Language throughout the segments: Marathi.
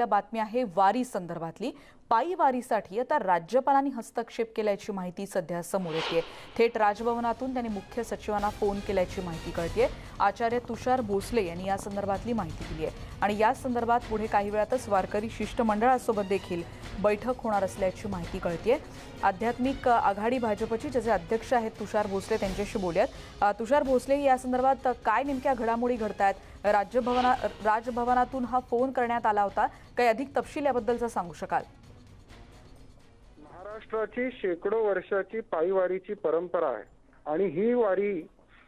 बातमी आहे वारी संदर्भातली। पायी वारीसाठी आता राज्यपालांनी हस्तक्षेप केल्याची माहिती सध्या समोर येते। थेट राजभवनातून त्यांनी मुख्य सचिवांना फोन केल्याची माहिती कळते। आचार्य तुषार भोसले यांनी या संदर्भातली माहिती दिली आहे आणि या संदर्भात पुढे काही वेळातच वारकरी शिष्टमंडळासोबत देखील बैठक होणार असल्याची माहिती कळते। आध्यात्मिक आघाडी भाजपचे ज्याचे अध्यक्ष आहेत तुषार भोसले त्यांच्याशी बोलूयात। तुषार भोसले, या संदर्भात काय नेमक्या घडामोडी घडतायत? राजभवनातून हा फोन करण्यात आला होता, काही अधिक तपशील याबद्दलचा सांगू शकाल? महाराष्ट्राची शेकडो वर्षाची पायीवारीची परंपरा आहे आणि ही वारी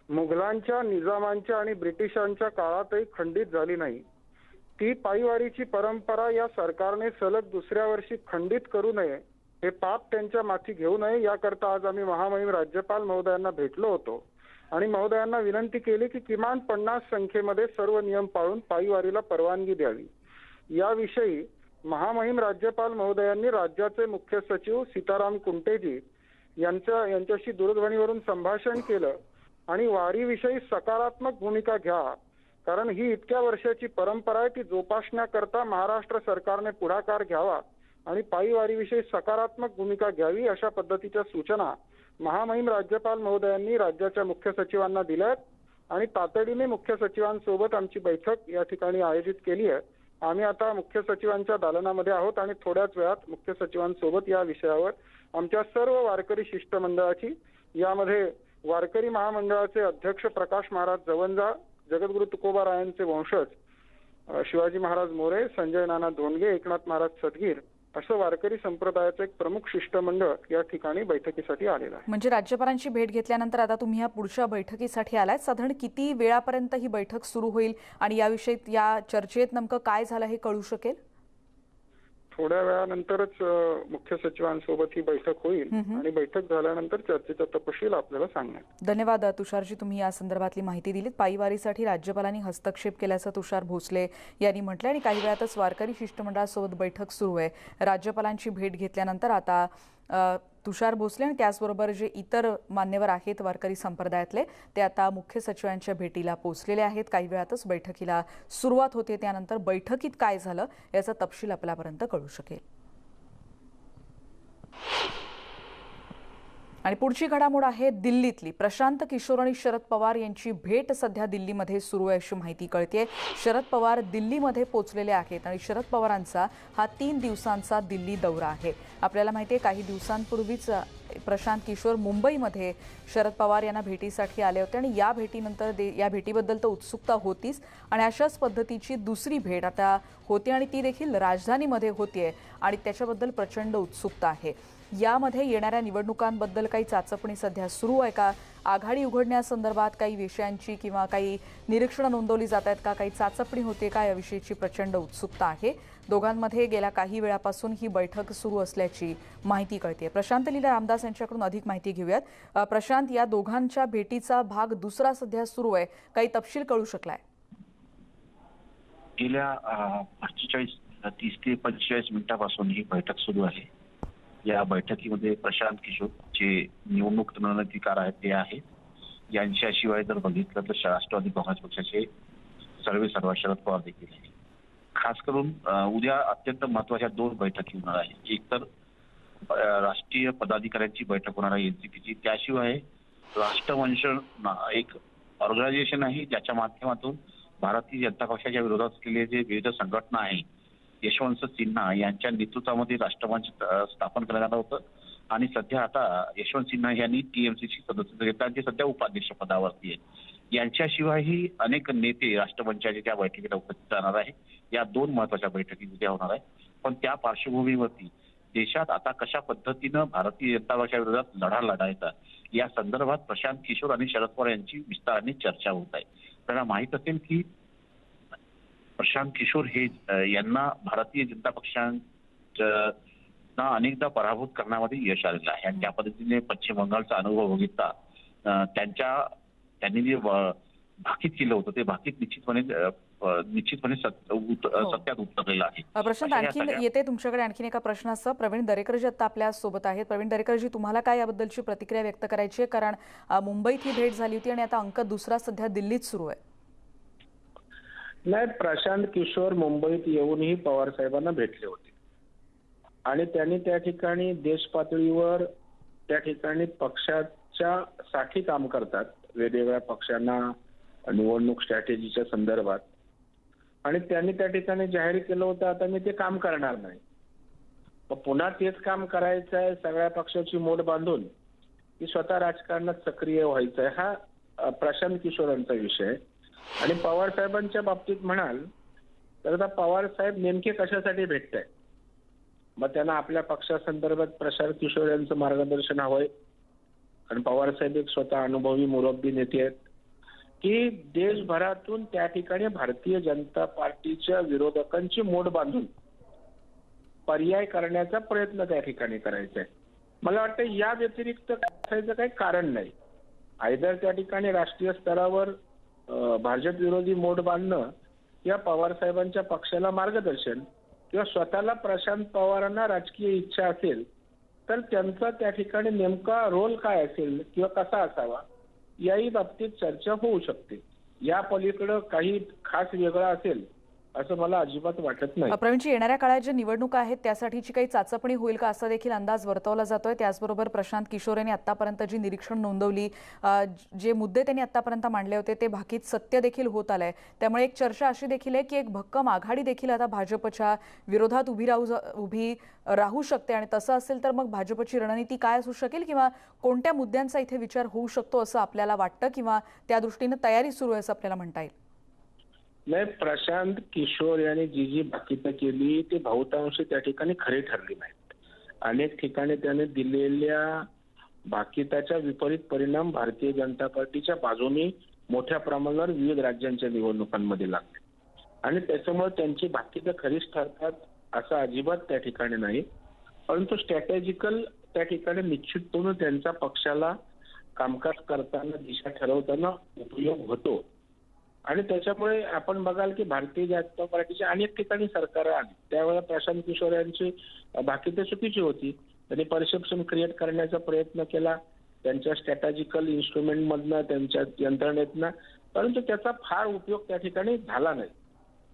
मुघलांच्या, निजामांच्या आणि ब्रिटिशांच्या काळातही खंडित झाली नाही। ती पायीवारीची परंपरा या सरकारने सलग दुसऱ्या वर्षी खंडित करू नये, हे पाप त्यांच्या माथी घेऊ नये, याकरता आज आम्ही महामहिम राज्यपाल महोदयांना भेटलो होतो आणि महोदयांना विनंती केली की किमान 50 संख्येमध्ये सर्व नियम पाळून पायीवारीला परवानगी द्यावी। याविषयी महामहिम राज्यपाल महोदयांनी राज्याचे मुख्य सचिव सीताराम कुंटेजी यांच्याशी दूरध्वनीवरून संभाषण केलं आणि वारीविषयी सकारात्मक भूमिका घ्या, कारण ही इतक्या वर्षाची परंपरा आहे, ती जोपासण्याकरता महाराष्ट्र सरकारने पुढाकार घ्यावा आणि पायीवारीविषयी सकारात्मक भूमिका घ्यावी, अशा पद्धतीच्या सूचना महामहिम राज्यपाल महोदयांनी राज्याच्या मुख्य सचिवांना दिल्यात आणि तातडीने मुख्य सचिवांसोबत आमची बैठक या ठिकाणी आयोजित केली आहे। आम्ही आता मुख्य सचिवांच्या दालनामध्ये आहोत आणि थोड्याच वेळात मुख्य सचिवांसोबत या विषयावर आमच्या सर्व वारकरी शिष्टमंडळाची, यामध्ये वारकरी महामंडळाचे अध्यक्ष प्रकाश महाराज जवंजा, जगद्गुरु तुकोबारायांचे वंशज शिवाजी महाराज मोरे, संजय नाना धोंडगे, एकनाथ महाराज सदगीर, असं वारकरी संप्रदायाचं एक प्रमुख शिष्टमंडळ या ठिकाणी बैठकीसाठी आलेलं आहे। म्हणजे राज्यपालांची भेट घेतल्यानंतर आता तुम्ही या पुढच्या बैठकीसाठी आलाय। साधारण किती वेळापर्यंत ही बैठक सुरू होईल आणि याविषयी या चर्चेत नेमकं काय झालं हे कळू शकेल? थोड्या वेळानंतरच मुख्य सचिवांसोबत ही बैठक होईल आणि बैठक झाल्यानंतर चर्चेचा तपशील आपल्याला सांगण्यात। धन्यवाद तुषारजी, तुम्ही या संदर्भातली माहिती दिलीत। पायीवारीसाठी राज्यपालांनी हस्तक्षेप केल्याचं तुषार भोसले यांनी म्हटलं आणि काही वेळातच वारकरी शिष्टमंडळासोबत बैठक सुरू आहे। राज्यपालांची भेट घेतल्यानंतर आता तुषार भोसले आणि त्याचबरोबर जे इतर मान्यवर आहेत वारकरी संप्रदायातले ते आता मुख्य सचिवांच्या भेटीला पोहोचलेले आहेत। काही वेळातच बैठकीला सुरुवात होते, त्यानंतर बैठकीत काय झालं याचा तपशील आपल्यापर्यंत कळू शकेल। आणि पुढची घडामोड आहे दिल्लीतली। प्रशांत किशोर आणि शरद पवार यांची भेट सध्या दिल्लीमध्ये सुरू आहे अशी माहिती कळते। शरद पवार दिल्लीमध्ये पोहोचलेले आहेत आणि शरद पवारांचा हा 3 दिवसांचा दिल्ली दौरा आहे। आपल्याला माहिती आहे काही दिवसांपूर्वीच प्रशांत किशोर मुंबईमध्ये शरद पवार यांना भेटीसाठी आले होते आणि या भेटीनंतर या भेटीबद्दल तर उत्सुकता होतीच आणि अशाच पद्धतीची दुसरी भेट आता होती आणि ती देखील राजधानीमध्ये होतीये आणि त्याच्याबद्दल प्रचंड उत्सुकता आहे। यामध्ये येणाऱ्या निवडणुकांबद्दल काही चाचपणी सध्या सुरू आहे का? आघाडी उघडण्यासंदर्भात काही विषयांची किंवा काही निरीक्षणं नोंदवली जात आहेत का? काही चाचपणी होते का? याविषयीची प्रचंड उत्सुकता आहे। दोघांमध्ये गेल्या काही वेळापासून ही बैठक सुरू असल्याची माहिती कळते। प्रशांत लीला रामदास यांच्याकडून अधिक माहिती घेऊयात। प्रशांत, या दोघांच्या भेटीचा भाग दुसरा सध्या सुरू आहे, काही तपशील कळू शकलाय? गेल्या 30 ते 45 मिनिटांपासून ही बैठक सुरू आहे। या बैठकीमध्ये प्रशांत किशोर जे निवडणूक रणनीतिकार आहेत ते आहेत, यांच्याशिवाय जर बघितलं तर राष्ट्रवादी काँग्रेस पक्षाचे सर्वेसर्वा शरद पवार देखील आहे। खास करून उद्या अत्यंत महत्वाच्या 2 बैठकी होणार आहेत। एक तर राष्ट्रीय पदाधिकाऱ्यांची बैठक होणार आहे एनसीपीची, त्याशिवाय राष्ट्रवंश एक ऑर्गनायझेशन आहे ज्याच्या माध्यमातून भारतीय जनता पक्षाच्या विरोधात असलेले जे विविध संघटना आहेत, यशवंत सिन्हा यांच्या नेतृत्वामध्ये राष्ट्रमंच स्थापन करण्यात आलं होतं आणि सध्या आता यशवंत सिन्हा यांनी टीएमसीची सदस्य घेतला, ते सध्या उपाध्यक्ष पदावरती आहे। यांच्याशिवायही अनेक नेते राष्ट्रमंचाचे त्या बैठकीला उपस्थित राहणार आहे। या 2 महत्वाच्या बैठकी उद्या होणार आहे। पण त्या पार्श्वभूमीवरती देशात आता कशा पद्धतीनं भारतीय जनता पक्षाच्या विरोधात लढा लढायचा या संदर्भात प्रशांत किशोर आणि शरद पवार यांची विस्ताराने चर्चा होत आहे। आपल्याला माहित असेल की प्रशांत किशोर हे यांना भारतीय जनता पक्षांना अनेकदा पराभूत करण्यामध्ये यश आलेलं आहे आणि त्या पद्धतीने पश्चिम बंगालचा अनुभव बघितला त्यांनी जे भाकीत केलं होतं ते भाकीत निश्चितपणे सत्यात उतरलेलं आहे। प्रशांत, आणखी येते तुमच्याकडे आणखीन एका प्रश्नासह प्रवीण दरेकरजी आता आपल्या सोबत आहेत। प्रवीण दरेकरजी, तुम्हाला काय याबद्दलची प्रतिक्रिया व्यक्त करायची आहे? कारण मुंबईत ही भेट झाली होती आणि आता अंक दुसरा सध्या दिल्लीत सुरू आहे। नाही, प्रशांत किशोर मुंबईत येऊनही पवार साहेबांना भेटले होते आणि त्यांनी त्या ठिकाणी देश पातळीवर त्या ठिकाणी पक्षाच्या साठी काम करतात, वेगवेगळ्या पक्षांना निवडणूक स्ट्रॅटेजीच्या संदर्भात, आणि त्यांनी त्या ठिकाणी जाहीर केलं होतं आता मी ते काम करणार नाही. मग पुन्हा तेच काम करायचं आहे, सगळ्या पक्षाची मोड बांधून की स्वतः राजकारणात सक्रिय व्हायचं आहे, हा प्रशांत किशोरांचा विषय आहे. आणि पवार साहेबांच्या बाबतीत म्हणाल तर आता पवार साहेब नेमके कशासाठी भेटताय, मग त्यांना आपल्या पक्षासंदर्भात प्रशांत किशोर यांचं मार्गदर्शन हवंय. आणि पवार साहेब एक स्वतः अनुभवी मुरब्बी नेते आहेत की देशभरातून त्या ठिकाणी भारतीय जनता पार्टीच्या विरोधकांची मोड बांधून पर्याय करण्याचा प्रयत्न त्या ठिकाणी करायचा आहे. मला वाटतं या व्यतिरिक्त असायचं काही कारण नाही. आयदर त्या ठिकाणी राष्ट्रीय स्तरावर भाजप विरोधी मोड बांधणं किंवा पवार साहेबांच्या पक्षाला मार्गदर्शन किंवा स्वतःला प्रशांत पवारांना राजकीय इच्छा असेल तर त्यांचा त्या ठिकाणी नेमका रोल काय असेल किंवा कसा असावा याही बाबतीत चर्चा होऊ शकते. या पलीकडे काही खास वेगळं असेल असं मला अजिबात वाटत नाही. प्रवीणजी, येणाऱ्या काळात ज्या निवडणुका आहेत त्यासाठीची काही चाचपणी होईल का असा देखील अंदाज वर्तवला जातोय. त्याचबरोबर प्रशांत किशोर यांनी आतापर्यंत जी निरीक्षण नोंदवली, जे मुद्दे त्यांनी आतापर्यंत मांडले होते ते भाकीत सत्य देखील होत आलंय. त्यामुळे एक चर्चा अशी देखील आहे की एक भक्कम आघाडी देखील आता भाजपच्या विरोधात उभी राहू शकते. आणि तसं असेल तर मग भाजपची रणनीती काय असू शकेल किंवा कोणत्या मुद्द्यांचा इथे विचार होऊ शकतो असं आपल्याला वाटतं किंवा त्या दृष्टीने तयारी सुरू आहे असं आपल्याला म्हणता येईल? नाही, प्रशांत किशोर यांनी जी भाकीतं केली ते बहुतांशी त्या ठिकाणी खरी ठरली नाहीत. अनेक ठिकाणी त्याने दिलेल्या भाकीताच्या विपरीत परिणाम भारतीय जनता पार्टीच्या बाजूने मोठ्या प्रमाणावर विविध राज्यांच्या निवडणुकांमध्ये लागले आणि त्याच्यामुळे त्यांची भाकीतं खरीच ठरतात असं अजिबात त्या ठिकाणी नाही. परंतु स्ट्रॅटेजिकल त्या ठिकाणी निश्चितपणे त्यांचा पक्षाला कामकाज करताना, दिशा ठरवताना उपयोग होतो. आणि त्याच्यामुळे आपण बघाल की भारतीय जनता पार्टीच्या अनेक ठिकाणी सरकार आली त्यावेळेला प्रशांत किशोर यांची भाकीतं चुकीची होती. त्यांनी परसेप्शन क्रिएट करण्याचा प्रयत्न केला त्यांच्या स्ट्रॅटेजिकल इन्स्ट्रुमेंट मधनं, त्यांच्या यंत्रणेतनं, परंतु त्याचा फार उपयोग त्या ठिकाणी झाला नाही.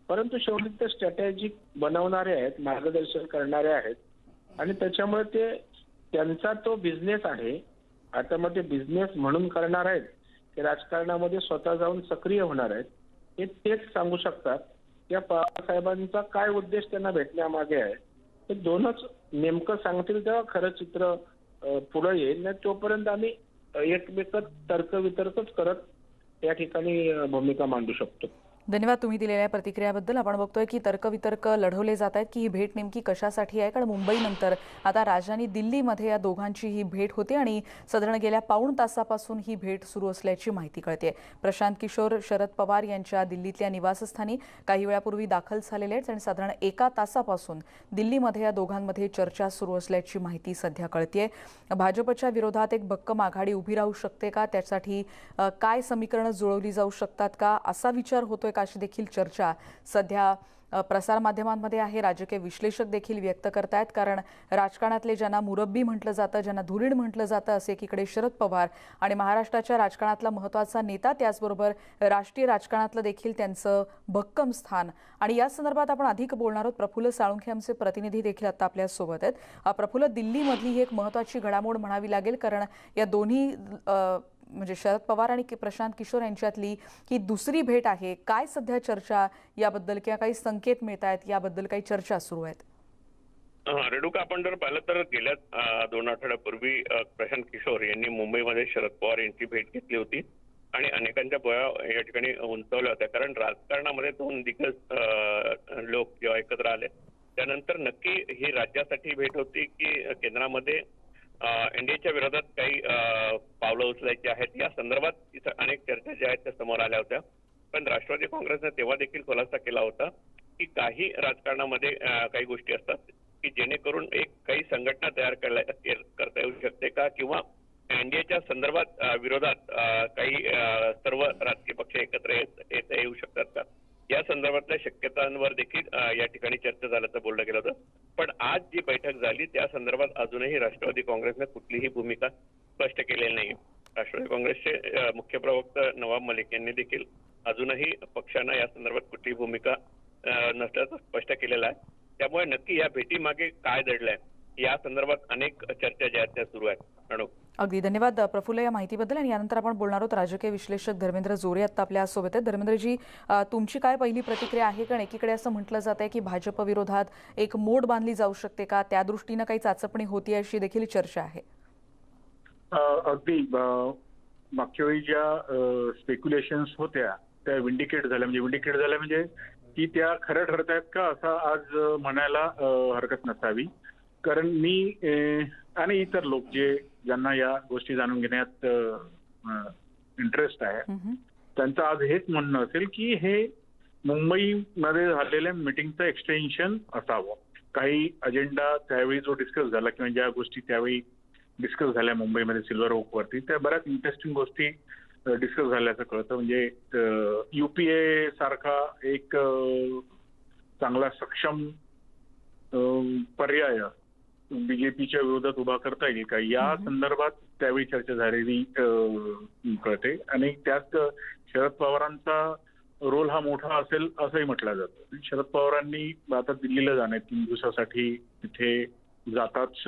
परंतु शेवटी ते स्ट्रॅटेजिक बनवणारे आहेत, मार्गदर्शन करणारे आहेत आणि त्याच्यामुळे ते त्यांचा तो बिझनेस आहे. आता मग ते बिझनेस म्हणून करणार आहेत ते राजकारणामध्ये स्वतः जाऊन सक्रिय होणार आहेत हे तेच सांगू शकतात. या पवार साहेबांचा काय उद्देश त्यांना भेटण्यामागे आहे हे दोनच नेमकं सांगतील तेव्हा खरं चित्र पुढे येईल. नाही तोपर्यंत आम्ही एकमेकच तर्कवितर्कच करत त्या ठिकाणी भूमिका मांडू शकतो. धन्यवाद तुम्ही दिलेल्या प्रतिक्रियाबद्दल. आपण बघतोय की तर्कवितर्क लढवले जात आहेत की ही भेट नेमकी कशासाठी आहे, कारण मुंबईनंतर आता राजधानी दिल्लीमध्ये या दोघांची ही भेट होती आणि साधारण गेल्या पाऊण तासापासून ही भेट सुरू असल्याची माहिती कळते. प्रशांत किशोर शरद पवार यांच्या दिल्लीतल्या निवासस्थानी काही वेळापूर्वी दाखल झालेले आहेत आणि साधारण एका तासापासून दिल्लीमध्ये या दोघांमध्ये चर्चा सुरू असल्याची माहिती सध्या कळते. भाजपच्या विरोधात एक भक्कम आघाडी उभी राहू शकते का, त्यासाठी काय समीकरणं जुळवली जाऊ शकतात का असा विचार होतोय अशी देखील चर्चा सध्या प्रसारमाध्यमांमध्ये आहे. राजकीय विश्लेषक देखील व्यक्त करतायत, कारण राजकारणातले ज्यांना मुरब्बी म्हटलं जातं, ज्यांना धुरीण म्हटलं जातं, असे एकीकडे शरद पवार आणि महाराष्ट्राच्या राजकारणातला महत्त्वाचा नेता, त्याचबरोबर राष्ट्रीय राजकारणातलं देखील त्यांचं भक्कम स्थान. आणि या संदर्भात आपण अधिक बोलणार आहोत. प्रफुल्ल साळुंखे आमचे प्रतिनिधी देखील आता आपल्या सोबत आहेत. प्रफुल्ल, दिल्लीमधली ही एक महत्त्वाची घडामोड म्हणावी लागेल, कारण या दोन्ही म्हणजे शरद पवार आणि प्रशांत किशोर यांच्यातली ही दुसरी भेट आहे. काय सध्या चर्चा याबद्दल किंवा काही संकेत मिळत आहेत याबद्दल काही चर्चा सुरू आहेत? रेणुका, आपण जर पाहिलं तर गेल्या 2 आठवड्यापूर्वी प्रशांत किशोर यांनी मुंबईमध्ये शरद पवार यांची भेट घेतली होती आणि अनेकांच्या बोया या ठिकाणी उंचावल्या होत्या. कारण राजकारणामध्ये 2 दिग्गज लोक जेव्हा एकत्र आले त्यानंतर नक्की ही राज्यासाठी भेट होती की केंद्रामध्ये एनडीएच्या विरोधात काही पावलं उचलायची आहेत या संदर्भात इथं अनेक चर्चा ज्या आहेत त्या समोर आल्या होत्या. पण राष्ट्रवादी काँग्रेसने तेव्हा देखील खुलासा केला होता की काही राजकारणामध्ये काही गोष्टी असतात की जेणेकरून एक काही संघटना तयार करता येऊ शकते का, किंवा एनडीएच्या संदर्भात विरोधात काही सर्व राजकीय पक्ष एकत्र येता येऊ शकतात का, या संदर्भातल्या शक्यतांवर देखील या ठिकाणी चर्चा झाल्याचं बोललं गेलं होतं. पण आज जी बैठक झाली त्या संदर्भात अजूनही राष्ट्रवादी काँग्रेसने कुठलीही भूमिका स्पष्ट केलेली नाही. राष्ट्रवादी काँग्रेसचे मुख्य प्रवक्ता नवाब मलिक यांनी देखील अजूनही पक्षानं या संदर्भात कुठली भूमिका नसल्याचं स्पष्ट केलेलं आहे. त्यामुळे नक्की या भेटीमागे काय दडलंय या संदर्भात अनेक चर्चा ज्या आहेत त्या सुरू आहेत. प्रणव. अगदी धन्यवाद प्रफुल्ल या माहितीबद्दल. आणि यानंतर आपण बोलणार आहोत राजकीय विश्लेषक धर्मेंद्र जोरे आता आपल्या सोबत आहेत. धर्मेंद्रजी, तुमची काय पहिली प्रतिक्रिया आहे? कारण एकीकडे असं म्हटलं जात आहे की भाजप विरोधात एक मोड बांधली जाऊ शकते का, त्या दृष्टीनं काही चाचपणी होती अशी देखील चर्चा आहे. अगदी मागच्या वेळी ज्या स्पेक्युलेशन्स होत्या त्या विंडिकेट झाल्या म्हणजे की त्या खऱ्या ठरत आहेत का असं आज म्हणायला हरकत नसावी. कारण मी आणि इतर लोक ज्यांना या गोष्टी जाणून घेण्यात इंटरेस्ट आहे त्यांचं आज हेच म्हणणं असेल की हे मुंबईमध्ये झालेल्या मिटिंगचं एक्सटेन्शन असावं. काही अजेंडा त्यावेळी जो डिस्कस झाला किंवा ज्या गोष्टी त्यावेळी डिस्कस झाल्या मुंबईमध्ये सिल्वर ओकवरती त्या बऱ्याच इंटरेस्टिंग गोष्टी डिस्कस झाल्याचं कळतं. म्हणजे युपीए सारखा एक चांगला सक्षम पर्याय बीजेपीच्या विरोधात उभा करता येईल का या संदर्भात त्यावेळी चर्चा झालेली कळते. आणि त्यात शरद पवारांचा रोल हा मोठा असेल असंही म्हटलं जातं. शरद पवारांनी आता दिल्लीला जाणे 3 दिवसासाठी तिथे जाताच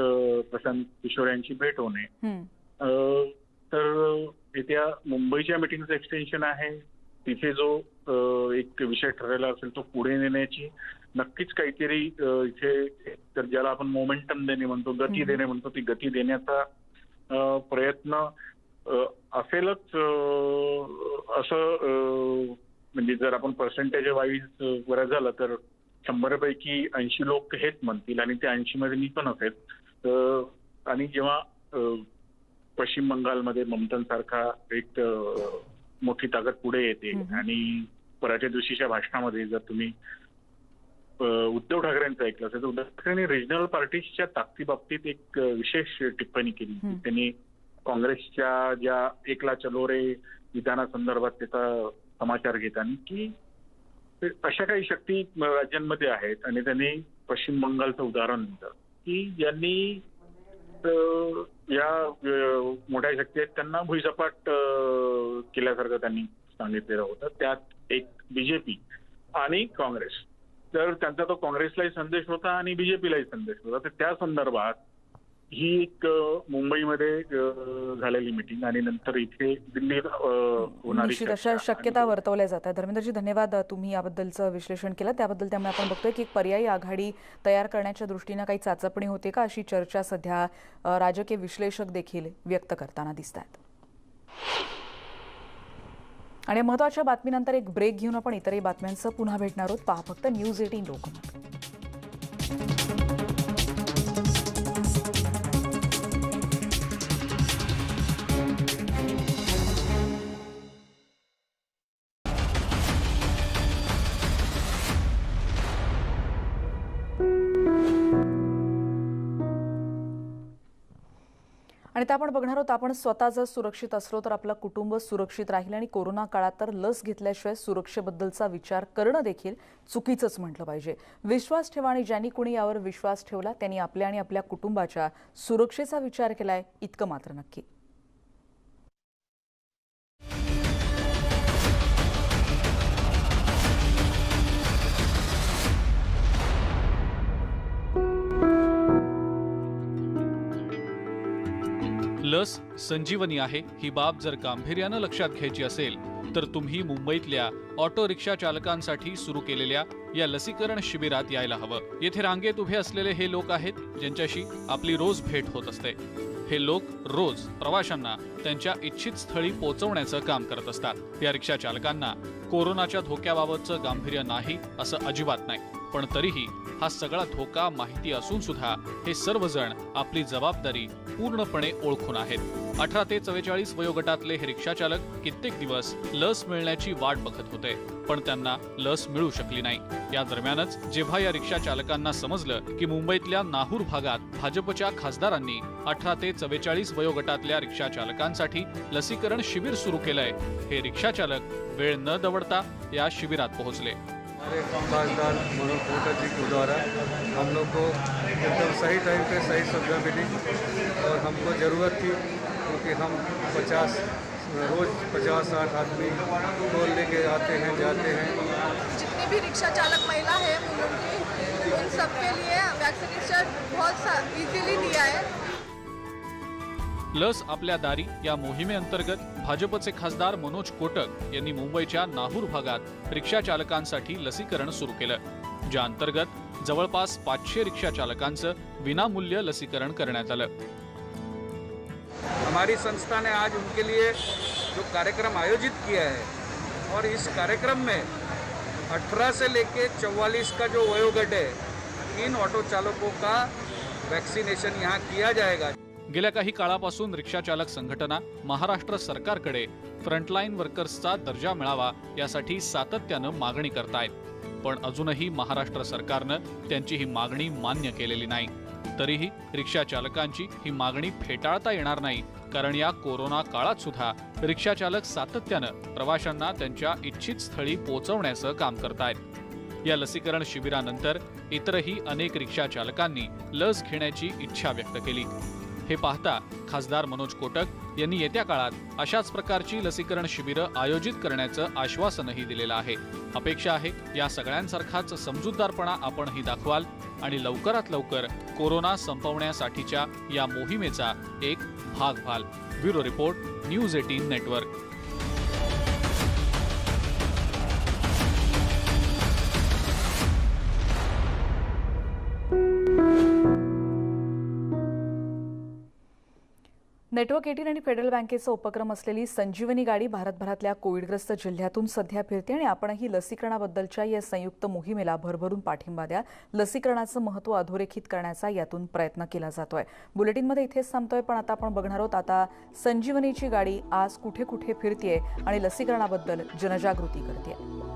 प्रशांत किशोर यांची भेट होणे. तर येत्या मुंबईच्या मिटिंगचं एक्सटेन्शन आहे. तिथे जो एक विषय ठरलेला असेल तो पुढे नेण्याची नक्कीच काहीतरी इथे तर ज्याला आपण मोमेंटम देणे म्हणतो, गती देणे म्हणतो, ती गती देण्याचा प्रयत्न असेलच असं. म्हणजे जर आपण पर्सेंटेज वाईज बरं झालं तर 100 पैकी 80 लोक हेच म्हणतील आणि त्या 80 मध्ये मी पण असेल. आणि जेव्हा पश्चिम बंगालमध्ये ममतांसारखा एक मोठी ताकद पुढे येते आणि परवाच्या दिवशीच्या भाषणामध्ये जर तुम्ही उद्धव ठाकरेंचं ऐकलं असेल तर उद्धव ठाकरेंनी रिजनल पार्टीजच्या ताकदीबाबतीत एक विशेष टिप्पणी केली. त्यांनी काँग्रेसच्या ज्या एकला चलो रे विधानासंदर्भात त्याचा समाचार घेताना की अशा काही शक्ती राज्यांमध्ये आहेत आणि त्यांनी पश्चिम बंगालचं उदाहरण दिलं की ज्यांनी या मोठ्या शक्ती आहेत त्यांना भुईसपाट केल्यासारखं त्यांनी सांगितलेलं होतं. त्यात एक बीजेपी आणि काँग्रेस. तर त्यांचा तो काँग्रेसलाही संदेश होता आणि बीजेपीलाही संदेश होता. तर त्या संदर्भात ही एक मुंबईमध्ये झालेली मिटिंग आणि नंतर इथे दिल्लीत होणारी अशा शक्यता वर्तवल्या जातात. धर्मेंद्रजी धन्यवाद, तुम्ही याबद्दलचं विश्लेषण केलं त्याबद्दल. त्यामुळे आपण बघतोय की एक पर्यायी आघाडी तयार करण्याच्या दृष्टीनं काही चाचपणी होते का अशी चर्चा सध्या राजकीय विश्लेषक देखील व्यक्त करताना दिसत आहेत. आणि महत्त्वाच्या बातमीनंतर एक ब्रेक घेऊन आपण इतरही बातम्यांचं पुन्हा भेटणार आहोत. पहा फक्त न्यूज 18 लोकमत. आणि त्या आपण बघणार आहोत, आपण स्वतः जर सुरक्षित असलो तर आपलं कुटुंब सुरक्षित राहील. आणि कोरोना काळात तर लस घेतल्याशिवाय सुरक्षेबद्दलचा विचार करणं देखील चुकीचंच म्हटलं पाहिजे. विश्वास ठेवा आणि ज्यांनी कुणी यावर विश्वास ठेवला त्यांनी आपल्या आणि आपल्या कुटुंबाच्या सुरक्षेचा विचार केलाय इतकं मात्र नक्की. लस संजीवनी आहे ही बाब जर गांभीर्यानं लक्षात घ्यायची असेल तर तुम्ही मुंबईतल्या ऑटो रिक्षा चालकांसाठी सुरू केलेल्या या लसीकरण शिबिरात यायला हवं. येथे रांगेत उभे असलेले हे लोक आहेत ज्यांच्याशी आपली रोज भेट होत असते. हे लोक रोज प्रवाशांना त्यांच्या इच्छित स्थळी पोहोचवण्याचं काम करत असतात. या रिक्षा चालकांना कोरोनाच्या धोक्याबाबतचं गांभीर्य नाही असं अजिबात नाही, पण तरीही हा सगळा धोका माहिती असून सुद्धा हे सर्वजण आपली जबाबदारी पूर्णपणे ओळखून आहेत. 18 ते 44 वयोगटातले हे रिक्षा चालक कित्येक दिवस लस मिळण्याची वाट बघत होते, पण त्यांना लस मिळू शकली नाही. या दरम्यानच जेव्हा या रिक्षा चालकांना समजलं की मुंबईतल्या नाहूर भागात भाजपच्या खासदारांनी 18 ते 44 वयोगटातल्या रिक्षा चालकांसाठी लसीकरण शिबिर सुरू केलंय, हे रिक्षा चालक वेळ न दवडता या शिबिरात पोहोचले. हमारे खासदार मनोज खट्टर जी के द्वारा हम लोग को एकदम सही टाइम पे सही सुविधा मिली और हमको ज़रूरत थी क्योंकि हम 50 रोज़ 50-60 आदमी टोल लेके आते हैं जाते हैं। जितनी भी रिक्शा चालक महिला है मुलुंड की, उन सबके लिए वैक्सीनेशन बहुत इजीली दिया है। लस आपल्या दारी या मोहिमेअंतर्गत भाजपचे खासदार मनोज कोटक यांनी मुंबईच्या नाहूर भागात रिक्षा चालकांसाठी लसीकरण सुरू केलं, ज्या अंतर्गत जवळपास 500 रिक्षा चालकांचं विनामूल्य लसीकरण करण्यात आलं। हमारी संस्था ने आज उनके लिए जो कार्यक्रम आयोजित किया है और इस कार्यक्रम में 18 से लेके 44 का जो वयोगट है, इन ऑटो चालकों का वैक्सीनेशन यहाँ किया जाएगा। गेल्या काही काळापासून रिक्षा चालक संघटना महाराष्ट्र सरकारकडे फ्रंटलाईन वर्कर्सचा दर्जा मिळावा यासाठी सातत्यानं मागणी करतायत, पण अजूनही महाराष्ट्र सरकारनं त्यांची ही मागणी मान्य केलेली नाही। तरीही रिक्षा चालकांची ही मागणी फेटाळता येणार नाही, कारण या कोरोना काळात सुद्धा रिक्षा चालक सातत्यानं प्रवाशांना त्यांच्या इच्छित स्थळी पोहोचवण्याचं काम करतायत। या लसीकरण शिबिरानंतर इतरही अनेक रिक्षा चालकांनी लस घेण्याची इच्छा व्यक्त केली। हे पाहता खासदार मनोज कोटक यांनी येत्या काळात अशाच प्रकारची लसीकरण शिबिरं आयोजित करण्याचं आश्वासनही दिलेलं आहे। अपेक्षा आहे या सगळ्यांसारखाच समजूतदारपणा आपणही दाखवाल आणि लवकरात लवकर कोरोना संपवण्यासाठीच्या या मोहिमेचा एक भाग व्हाल। Bureau report, news 18 network. Network 18 आणि फेडरल बँकेचा उपक्रम असलेली संजीवनी गाडी भारतभरातल्या कोविडग्रस्त जिल्ह्यातून सध्या फिरते आणि आपणही लसीकरणाबद्दलच्या या संयुक्त मोहिमेला भरभरून पाठिंबा द्या। लसीकरणाचं महत्त्व अधोरेखित करण्याचा यातून प्रयत्न केला जातोय। बुलेटिनमध्ये इथेच थांबतोय, पण आता आपण बघणार आहोत आता संजीवनीची गाडी आज कुठे कुठे फिरतेय आणि लसीकरणाबद्दल जनजागृती करतेय।